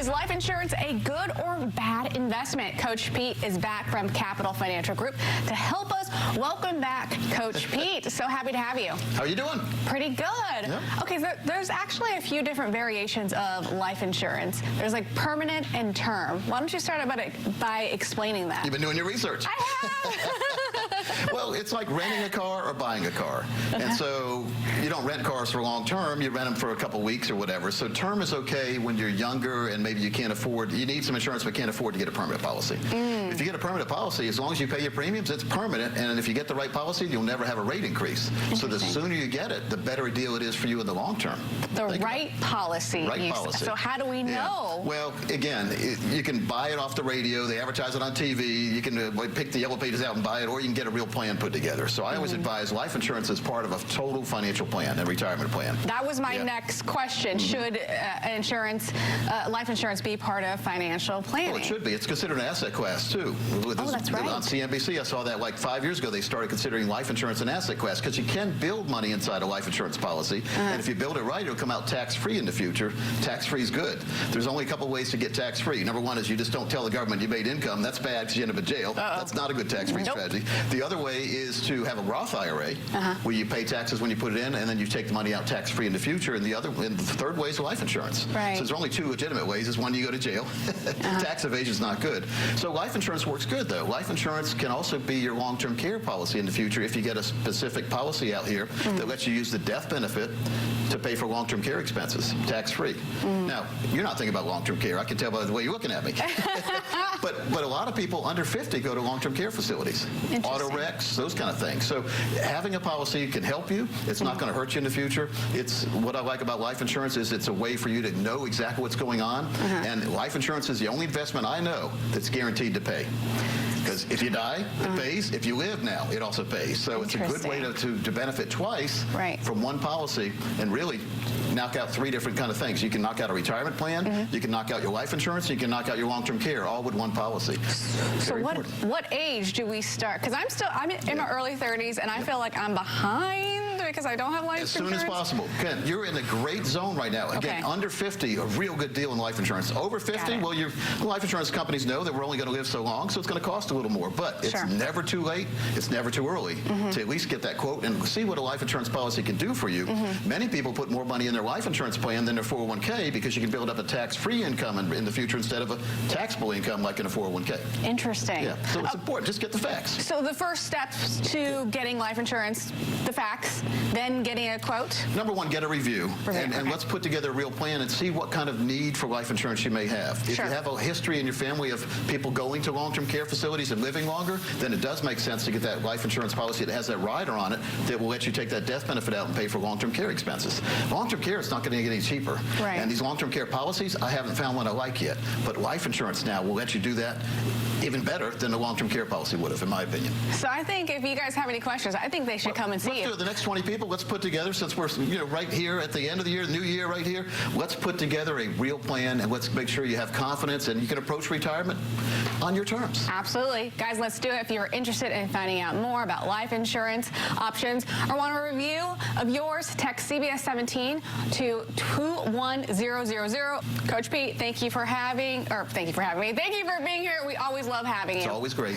Is life insurance a good or bad investment? Coach Pete is back from Capital Financial Group to help us. Welcome back, Coach Pete. So happy to have you. How are you doing? Pretty good. Yeah. Okay, so there's actually a few different variations of life insurance. There's like permanent and term. Why don't you start by explaining that? You've been doing your research. I have. Well, it's like renting a car or buying a car. And so you don't rent cars for long term, you rent them for a couple weeks or whatever. So term is okay when you're younger and maybe you can't afford, you need some insurance but can't afford to get a permanent policy. If you get a permanent policy, as long as you pay your premiums, it's permanent. And if you get the right policy, you'll never have a rate increase. So the sooner you get it, the better a deal it is for you in the long term. The right policy. Right policy. So how do we know? Well, again, you can buy it off the radio. They advertise it on TV. You can pick the yellow pages out and buy it, or you can get a real plan put together. So I always advise life insurance as part of a total financial plan, a retirement plan. That was my next question. Should life insurance be part of financial planning? Well, it should be. It's considered an asset class, too. That's right. On CNBC, I saw that like 5 years ago, they started considering life insurance an asset class because you can build money inside a life insurance policy. And if you build it right, it'll come out tax-free in the future. Tax-free is good. There's only a couple ways to get tax-free. Number one is you just don't tell the government you made income. That's bad because you end up in jail. That's not a good tax-free strategy. The other way is to have a Roth IRA where you pay taxes when you put it in and then you take the money out tax-free in the future. And the third way is life insurance. Right. So there's only two legitimate ways. Is one, you go to jail. Tax evasion is not good. So life insurance works good, though. Life insurance can also be your long-term care policy in the future if you get a specific policy out here that lets you use the death benefit to pay for long-term care expenses, tax-free. Now, you're not thinking about long-term care. I can tell by the way you're looking at me. but a lot of people under 50 go to long-term care facilities, auto wrecks, those kind of things. So having a policy can help you. It's not going to hurt you in the future. It's what I like about life insurance is it's a way for you to know exactly what's going on. And life insurance is the only investment I know that's guaranteed to pay. Because if you die, it pays. If you live now, it also pays. So it's a good way to benefit twice from one policy and really knock out three different kind of things. You can knock out a retirement plan, you can knock out your life insurance, you can knock out your long-term care, all with one policy. So what age do we start? Because I'm in my early 30s and I feel like I'm behind because I don't have life insurance. As soon as possible. Ken, you're in a great zone right now. Again, under 50, a real good deal in life insurance. Over 50, well, your life insurance companies know that we're only going to live so long, so it's going to cost a little more. But it's never too late. It's never too early to at least get that quote and see what a life insurance policy can do for you. Many people put more money in their life insurance plan than their 401k because you can build up a tax-free income in the future instead of a taxable income like in a 401k. Interesting. Yeah, so it's important. Just get the facts. So the first steps to getting life insurance, the facts, then getting a quote? Number one, get a review. And let's put together a real plan and see what kind of need for life insurance you may have. If you have a history in your family of people going to long-term care facilities and living longer, then it does make sense to get that life insurance policy that has that rider on it that will let you take that death benefit out and pay for long-term care expenses. Long-term care is not going to get any cheaper. And these long-term care policies, I haven't found one I like yet. But life insurance now will let you do that even better than the long-term care policy would have, in my opinion. So I think if you guys have any questions, I think they should come and see you. Let's do it. The next 20 people, let's put together, since we're right here at the end of the year, the new year right here, let's put together a real plan and let's make sure you have confidence and you can approach retirement on your terms. Absolutely. Guys, let's do it. If you're interested in finding out more about life insurance options or want a review of yours, text CBS 17 to 21000. Coach Pete, thank you for having me. Thank you for being here. We always love having you. It's always great.